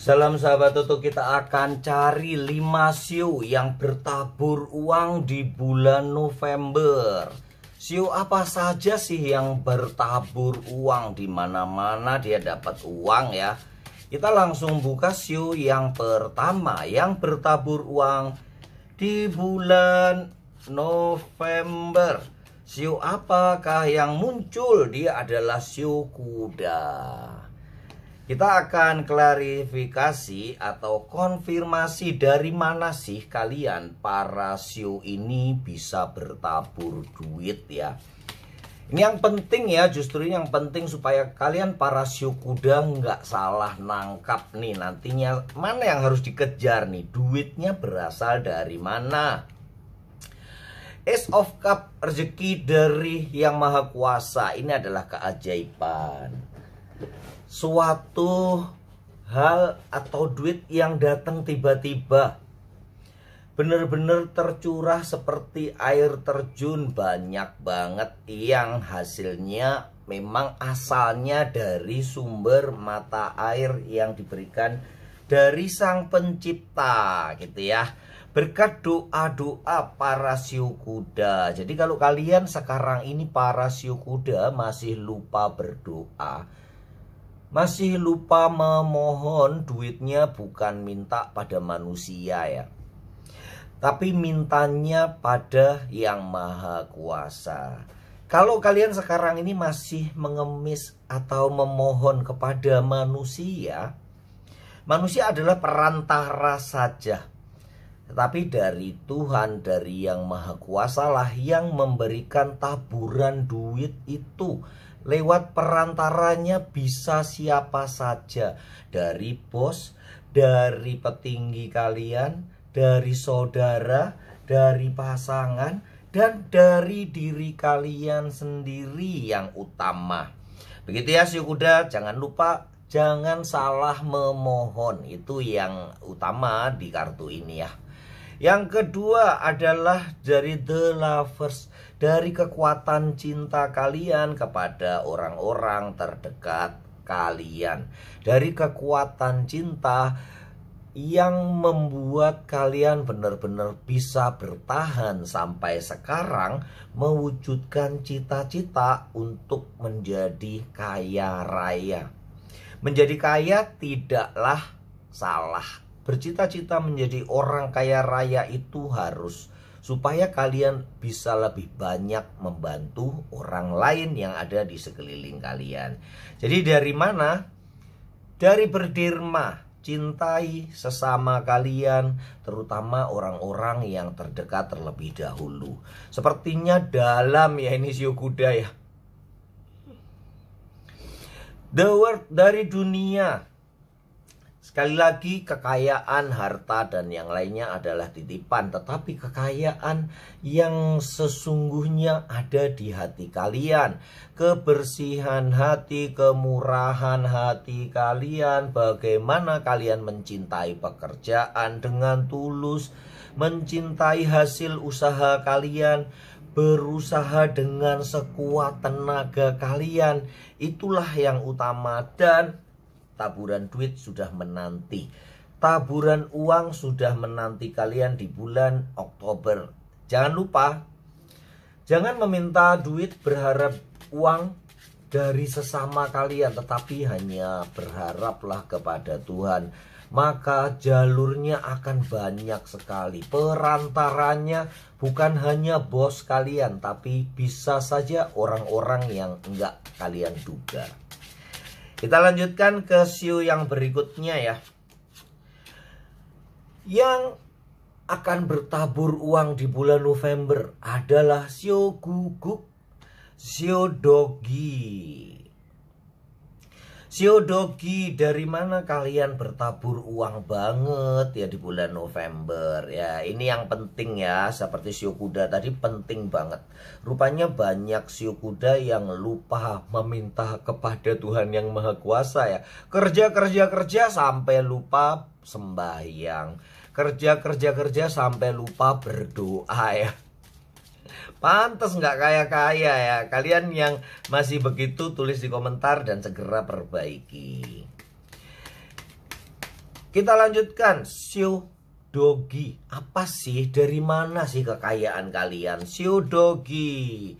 Salam sahabat Toto, kita akan cari 5 siu yang bertabur uang di bulan November. Siu apa saja sih yang bertabur uang? Di mana-mana dia dapat uang ya. Kita langsung buka siu yang pertama yang bertabur uang di bulan November. Siu apakah yang muncul? Dia adalah siu kuda. Kita akan klarifikasi atau konfirmasi dari mana sih kalian para siu ini bisa bertabur duit ya. Ini yang penting ya, justru yang penting supaya kalian para siu kuda nggak salah nangkap nih nantinya mana yang harus dikejar nih, duitnya berasal dari mana. Ace of Cup, rezeki dari Yang Maha Kuasa, ini adalah keajaiban. Suatu hal atau duit yang datang tiba-tiba, bener-bener tercurah seperti air terjun, banyak banget yang hasilnya memang asalnya dari sumber mata air yang diberikan dari Sang Pencipta gitu ya, berkat doa-doa para siu kuda. Jadi kalau kalian sekarang ini para siu kuda masih lupa berdoa, masih lupa memohon, duitnya bukan minta pada manusia ya, tapi mintanya pada Yang Maha Kuasa. Kalau kalian sekarang ini masih mengemis atau memohon kepada manusia, manusia adalah perantara saja. Tetapi dari Tuhan, dari Yang Maha Kuasa lah yang memberikan taburan duit itu. Lewat perantaranya bisa siapa saja. Dari bos, dari petinggi kalian, dari saudara, dari pasangan, dan dari diri kalian sendiri yang utama. Begitu ya siu kuda, jangan lupa, jangan salah memohon. Itu yang utama di kartu ini ya. Yang kedua adalah dari The Lovers, dari kekuatan cinta kalian kepada orang-orang terdekat kalian. Dari kekuatan cinta yang membuat kalian benar-benar bisa bertahan sampai sekarang, mewujudkan cita-cita untuk menjadi kaya raya. Menjadi kaya tidaklah salah. Bercita-cita menjadi orang kaya raya itu harus supaya kalian bisa lebih banyak membantu orang lain yang ada di sekeliling kalian. Jadi dari mana? Dari berderma, cintai sesama kalian, terutama orang-orang yang terdekat terlebih dahulu. Sepertinya dalam ya ini siu kuda ya. The World, dari dunia. Sekali lagi, kekayaan, harta, dan yang lainnya adalah titipan. Tetapi kekayaan yang sesungguhnya ada di hati kalian. Kebersihan hati, kemurahan hati kalian. Bagaimana kalian mencintai pekerjaan dengan tulus. Mencintai hasil usaha kalian. Berusaha dengan sekuat tenaga kalian. Itulah yang utama. Dan taburan duit sudah menanti. Taburan uang sudah menanti kalian di bulan Oktober. Jangan lupa, jangan meminta duit berharap uang dari sesama kalian, tetapi hanya berharaplah kepada Tuhan. Maka jalurnya akan banyak sekali. Perantaranya bukan hanya bos kalian, tapi bisa saja orang-orang yang enggak kalian duga. Kita lanjutkan ke siu yang berikutnya ya. Yang akan bertabur uang di bulan November adalah siu guguk, siu dogi. Siu dogi, dari mana kalian bertabur uang banget ya di bulan November ya. Ini yang penting ya, seperti siu kuda tadi penting banget. Rupanya banyak siu kuda yang lupa meminta kepada Tuhan Yang Maha Kuasa ya. Kerja sampai lupa sembahyang. Kerja sampai lupa berdoa ya. Pantes nggak kaya-kaya ya. Kalian yang masih begitu tulis di komentar dan segera perbaiki. Kita lanjutkan, Shio Dogi. Apa sih, dari mana sih kekayaan kalian? Shio Dogi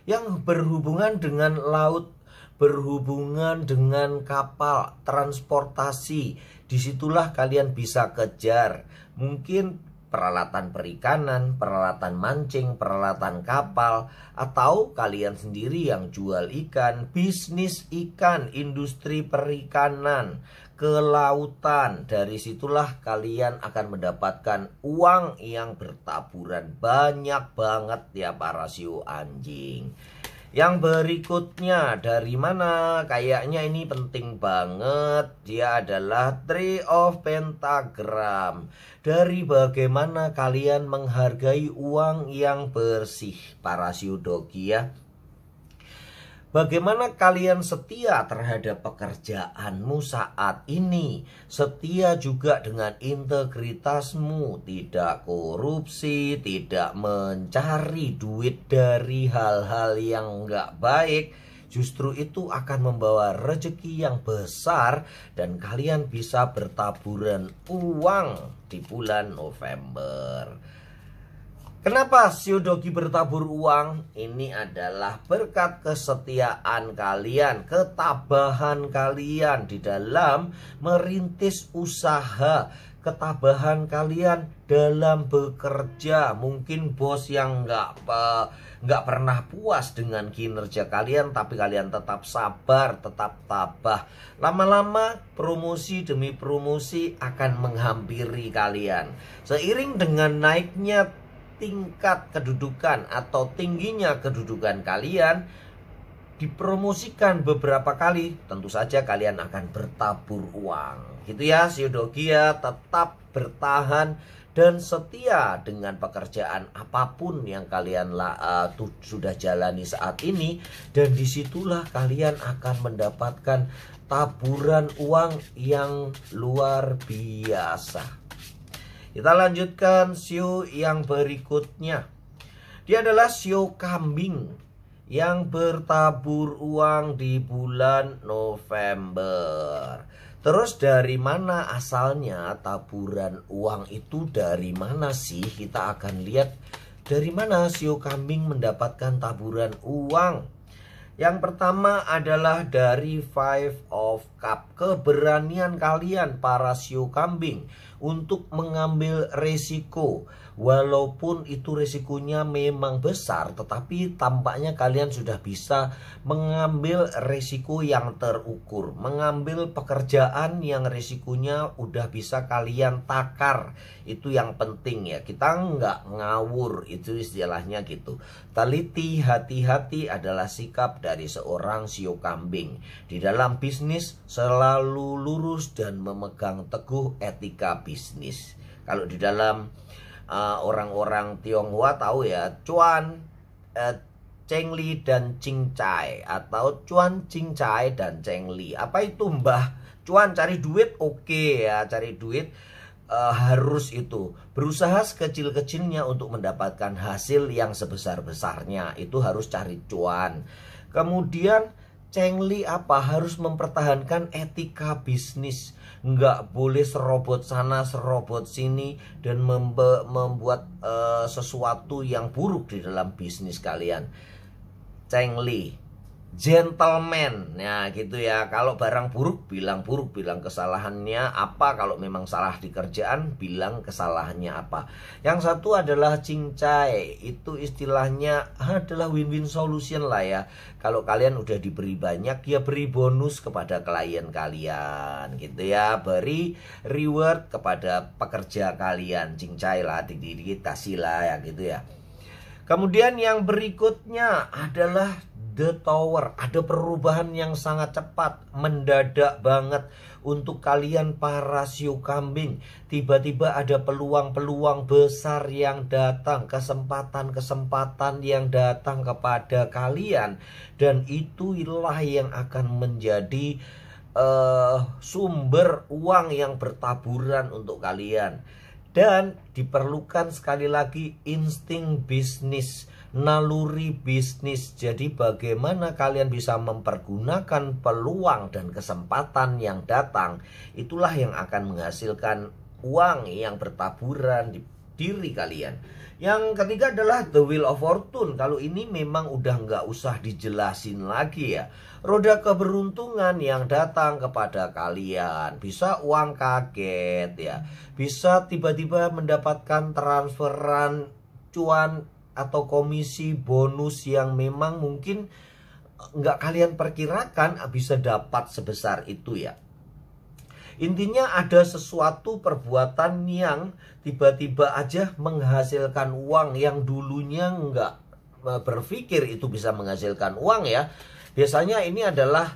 yang berhubungan dengan laut, berhubungan dengan kapal, transportasi. Disitulah kalian bisa kejar. Mungkin peralatan perikanan, peralatan mancing, peralatan kapal, atau kalian sendiri yang jual ikan, bisnis ikan, industri perikanan, kelautan. Dari situlah kalian akan mendapatkan uang yang bertaburan. Banyak banget ya para shio anjing. Yang berikutnya dari mana? Kayaknya ini penting banget. Dia adalah Three of Pentagram. Dari bagaimana kalian menghargai uang yang bersih para shio dogi ya. Bagaimana kalian setia terhadap pekerjaanmu saat ini? Setia juga dengan integritasmu, tidak korupsi, tidak mencari duit dari hal-hal yang nggak baik. Justru itu akan membawa rezeki yang besar dan kalian bisa bertaburan uang di bulan November. Kenapa shio dogi bertabur uang? Ini adalah berkat kesetiaan kalian, ketabahan kalian di dalam merintis usaha, ketabahan kalian dalam bekerja. Mungkin bos yang nggak pernah puas dengan kinerja kalian, tapi kalian tetap sabar, tetap tabah. Lama-lama promosi demi promosi akan menghampiri kalian. Seiring dengan naiknya tingkat kedudukan atau tingginya kedudukan kalian, dipromosikan beberapa kali, tentu saja kalian akan bertabur uang. Gitu ya shio dogi ya, tetap bertahan dan setia dengan pekerjaan apapun yang kalian sudah jalani saat ini. Dan disitulah kalian akan mendapatkan taburan uang yang luar biasa. Kita lanjutkan shio yang berikutnya. Dia adalah shio kambing yang bertabur uang di bulan November. Terus dari mana asalnya taburan uang itu, dari mana sih? Kita akan lihat dari mana shio kambing mendapatkan taburan uang. Yang pertama adalah dari Five of Cup. Keberanian kalian para shio kambing untuk mengambil resiko. Walaupun itu resikonya memang besar, tetapi tampaknya kalian sudah bisa mengambil resiko yang terukur. Mengambil pekerjaan yang resikonya udah bisa kalian takar. Itu yang penting ya. Kita nggak ngawur, itu istilahnya gitu. Teliti, hati-hati adalah sikap dari seorang shio kambing. Di dalam bisnis selalu lurus dan memegang teguh etika bisnis. Kalau di dalam orang-orang Tionghoa tahu ya, Cuan, Cheng Li dan Ching Chai, atau Cuan, Ching Chai dan Cheng Li. Apa itu Mbah? Cuan cari duit, oke ya, cari duit harus itu. Berusaha sekecil-kecilnya untuk mendapatkan hasil yang sebesar-besarnya, itu harus cari cuan. Kemudian Cheng Li apa? Harus mempertahankan etika bisnis. Nggak boleh serobot sana serobot sini dan membuat sesuatu yang buruk di dalam bisnis kalian. Cheng Li, gentleman, nah gitu ya. Kalau barang buruk, bilang kesalahannya apa. Kalau memang salah di kerjaan, bilang kesalahannya apa. Yang satu adalah Ching Chai, itu istilahnya adalah win-win solution lah ya. Kalau kalian udah diberi banyak, ya beri bonus kepada klien kalian gitu ya. Beri reward kepada pekerja kalian, Ching Chai lah, dikit-dikit kasih lah ya gitu ya. Kemudian yang berikutnya adalah The Tower. Ada perubahan yang sangat cepat, mendadak banget untuk kalian para shio kambing. Tiba-tiba ada peluang-peluang besar yang datang, kesempatan-kesempatan yang datang kepada kalian. Dan itulah yang akan menjadi sumber uang yang bertaburan untuk kalian. Dan diperlukan sekali lagi insting bisnis, naluri bisnis. Jadi bagaimana kalian bisa mempergunakan peluang dan kesempatan yang datang, itulah yang akan menghasilkan uang yang bertaburan di diri kalian. Yang ketiga adalah the wheel of fortune. Kalau ini memang udah nggak usah dijelasin lagi ya. Roda keberuntungan yang datang kepada kalian. Bisa uang kaget ya. Bisa tiba-tiba mendapatkan transferan cuan atau komisi bonus yang memang mungkin nggak kalian perkirakan bisa dapat sebesar itu ya. Intinya ada sesuatu perbuatan yang tiba-tiba aja menghasilkan uang yang dulunya nggak berpikir itu bisa menghasilkan uang ya. Biasanya ini adalah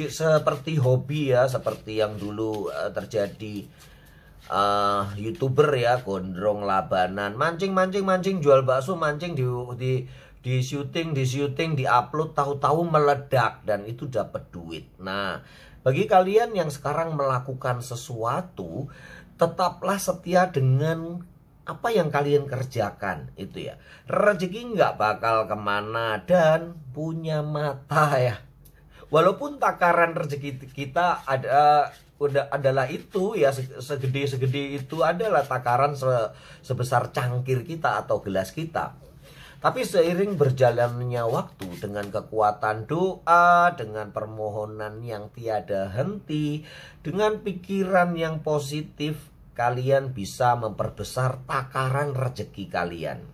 seperti hobi ya, seperti yang dulu terjadi YouTuber ya, Gondrong Labanan, mancing jual bakso, mancing di syuting, di upload, tahu-tahu meledak dan itu dapat duit. Nah, bagi kalian yang sekarang melakukan sesuatu, tetaplah setia dengan apa yang kalian kerjakan itu ya. Rezeki nggak bakal kemana dan punya mata ya. Walaupun takaran rezeki kita adalah itu ya, segede itu adalah takaran sebesar cangkir kita atau gelas kita. Tapi seiring berjalannya waktu dengan kekuatan doa, dengan permohonan yang tiada henti, dengan pikiran yang positif, kalian bisa memperbesar takaran rezeki kalian.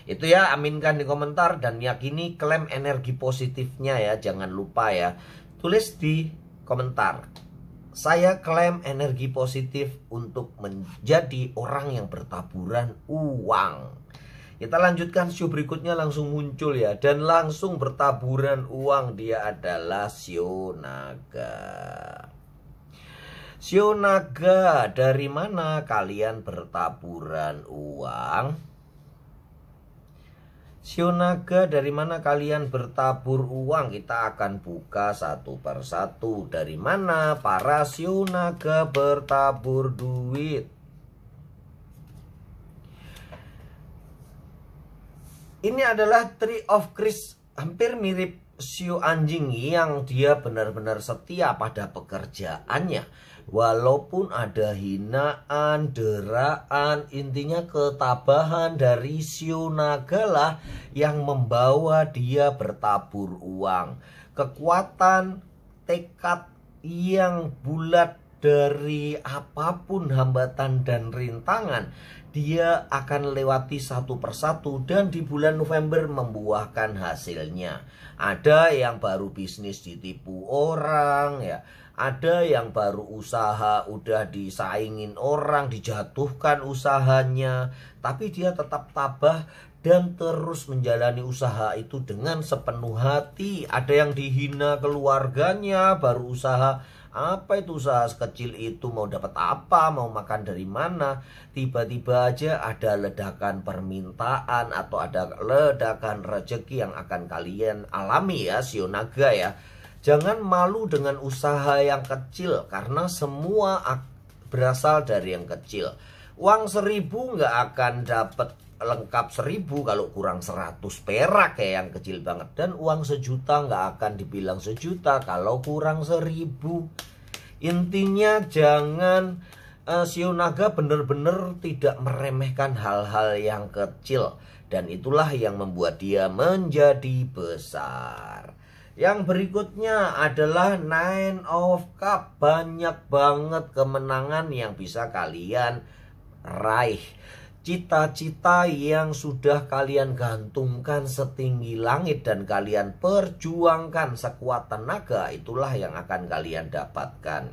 Itu ya, aminkan di komentar dan yakini klaim energi positifnya ya, jangan lupa ya. Tulis di komentar. Saya klaim energi positif untuk menjadi orang yang bertaburan uang. Kita lanjutkan show berikutnya, langsung muncul ya. Dan langsung bertaburan uang. Dia adalah Shio Naga. Shio Naga, dari mana kalian bertaburan uang? Shio Naga, dari mana kalian bertabur uang? Kita akan buka satu persatu. Dari mana para Shio Naga bertabur duit? Ini adalah Tree of Kris, hampir mirip Shio Anjing yang dia benar-benar setia pada pekerjaannya. Walaupun ada hinaan, deraan, intinya ketabahan dari Shio Naga lah yang membawa dia bertabur uang. Kekuatan, tekad yang bulat dari apapun hambatan dan rintangan, dia akan lewati satu persatu dan di bulan November membuahkan hasilnya. Ada yang baru bisnis ditipu orang ya, ada yang baru usaha udah disaingin orang, dijatuhkan usahanya, tapi dia tetap tabah dan terus menjalani usaha itu dengan sepenuh hati. Ada yang dihina keluarganya, baru usaha. Apa itu usaha sekecil itu, mau dapat apa, mau makan dari mana, tiba-tiba aja ada ledakan permintaan atau ada ledakan rezeki yang akan kalian alami ya, Shio Naga ya. Jangan malu dengan usaha yang kecil karena semua berasal dari yang kecil. Uang 1000 nggak akan dapat lengkap 1000 kalau kurang 100 perak kayak yang kecil banget. Dan uang 1.000.000 nggak akan dibilang 1.000.000 kalau kurang 1000. Intinya jangan Shio Naga benar-benar tidak meremehkan hal-hal yang kecil. Dan itulah yang membuat dia menjadi besar. Yang berikutnya adalah Nine of Cups. Banyak banget kemenangan yang bisa kalian raih. Cita-cita yang sudah kalian gantungkan setinggi langit dan kalian perjuangkan sekuat tenaga, itulah yang akan kalian dapatkan.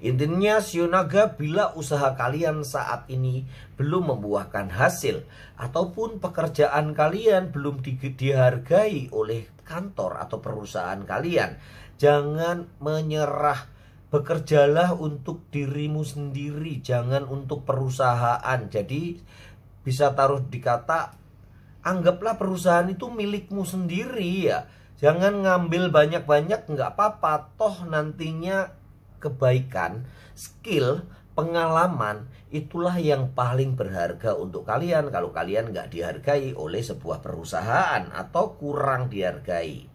Intinya Shio Naga, bila usaha kalian saat ini belum membuahkan hasil ataupun pekerjaan kalian belum dihargai oleh kantor atau perusahaan kalian, jangan menyerah. Bekerjalah untuk dirimu sendiri, jangan untuk perusahaan. Jadi bisa taruh di kata, anggaplah perusahaan itu milikmu sendiri ya. Jangan ngambil banyak-banyak, nggak apa-apa. Toh nantinya kebaikan, skill, pengalaman itulah yang paling berharga untuk kalian kalau kalian nggak dihargai oleh sebuah perusahaan atau kurang dihargai.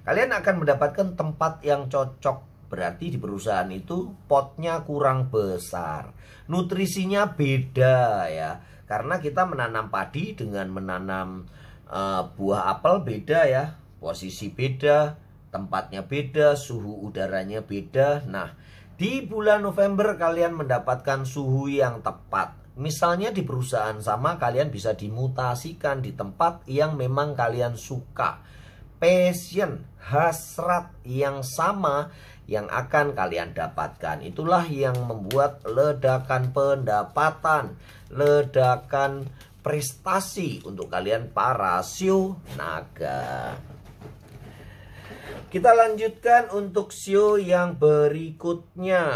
Kalian akan mendapatkan tempat yang cocok, berarti di perusahaan itu potnya kurang besar, nutrisinya beda ya, karena kita menanam padi dengan menanam buah apel beda ya, posisi beda, tempatnya beda, suhu udaranya beda. Nah, di bulan November kalian mendapatkan suhu yang tepat. Misalnya di perusahaan sama, kalian bisa dimutasikan di tempat yang memang kalian suka. Passion, hasrat yang sama yang akan kalian dapatkan. Itulah yang membuat ledakan pendapatan, ledakan prestasi untuk kalian para shio naga. Kita lanjutkan untuk shio yang berikutnya.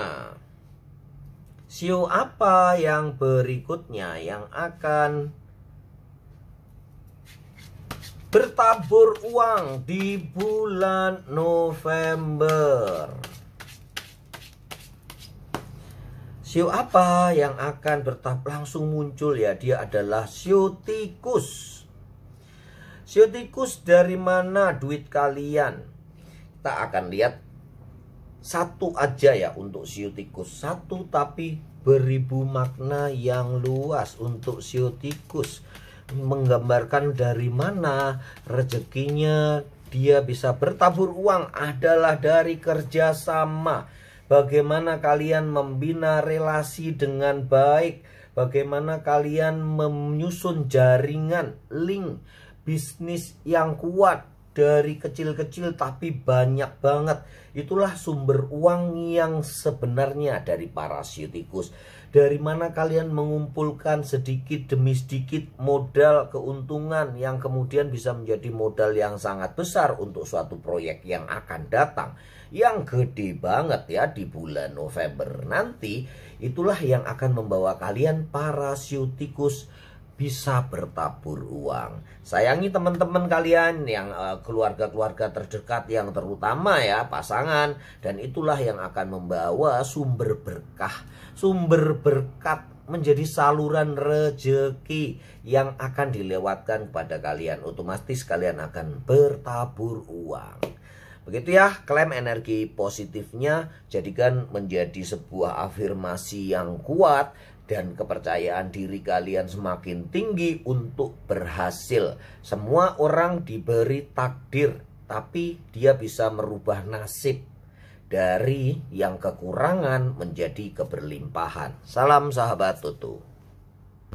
Shio apa yang berikutnya yang akan bertabur uang di bulan November? Shio apa yang akan langsung muncul ya? Dia adalah shio tikus. Shio tikus, dari mana duit kalian? Kita akan lihat satu aja ya untuk shio tikus. Satu tapi beribu makna yang luas untuk shio tikus. Menggambarkan dari mana rezekinya dia bisa bertabur uang adalah dari kerjasama. Bagaimana kalian membina relasi dengan baik, bagaimana kalian menyusun jaringan link bisnis yang kuat dari kecil-kecil tapi banyak banget. Itulah sumber uang yang sebenarnya dari para shio tikus. Dari mana kalian mengumpulkan sedikit demi sedikit modal keuntungan yang kemudian bisa menjadi modal yang sangat besar untuk suatu proyek yang akan datang, yang gede banget ya di bulan November nanti. Itulah yang akan membawa kalian para shio tikus bisa bertabur uang. Sayangi teman-teman kalian yang keluarga-keluarga terdekat, yang terutama ya pasangan, dan itulah yang akan membawa sumber berkah, sumber berkat menjadi saluran rejeki yang akan dilewatkan kepada kalian. Otomatis kalian akan bertabur uang. Begitu ya, klaim energi positifnya, jadikan menjadi sebuah afirmasi yang kuat dan kepercayaan diri kalian semakin tinggi untuk berhasil. Semua orang diberi takdir, tapi dia bisa merubah nasib dari yang kekurangan menjadi keberlimpahan. Salam sahabat Tutu.